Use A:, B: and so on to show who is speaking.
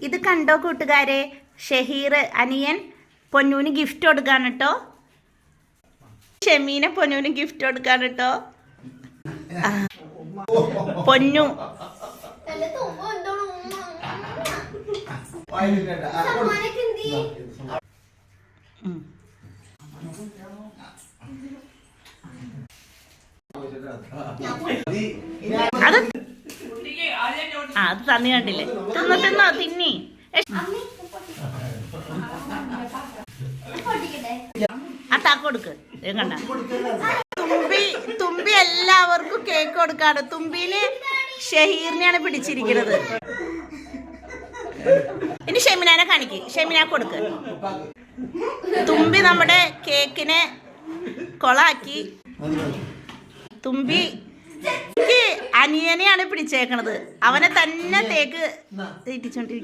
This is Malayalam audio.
A: ഇത് കണ്ടോ കൂട്ടുകാരെ, ഷഹീർ അനിയൻ പൊന്നൂന് ഗിഫ്റ്റ് കൊടുക്കാണ് കേട്ടോ. ഷെമീനെ പൊന്നൂന് ഗിഫ്റ്റ് കൊടുക്കാണ് കേട്ടോ. പൊന്നു അത് തന്നി കണ്ടില്ലേ, തിന്നോ തിന്നി. ആ താക്ക് കൊടുക്ക്, കണ്ട തുമ്പി എല്ലാവർക്കും കേക്ക് കൊടുക്കാണ്. തുമ്പിയില് ഷഹീറിനെയാണ് പിടിച്ചിരിക്കുന്നത്. ഇനി ഷെമിനാനെ കാണിക്ക്, ഷെമിനാ കൊടുക്ക്. തുമ്പി നമ്മുടെ കേക്കിനെ കൊളാക്കി. തുമ്പി അനിയനെയാണ് പിടിച്ചേക്കണത്, അവനെ തന്നെ തേക്ക് തീറ്റിച്ചോണ്ടിരിക്കുന്നത്.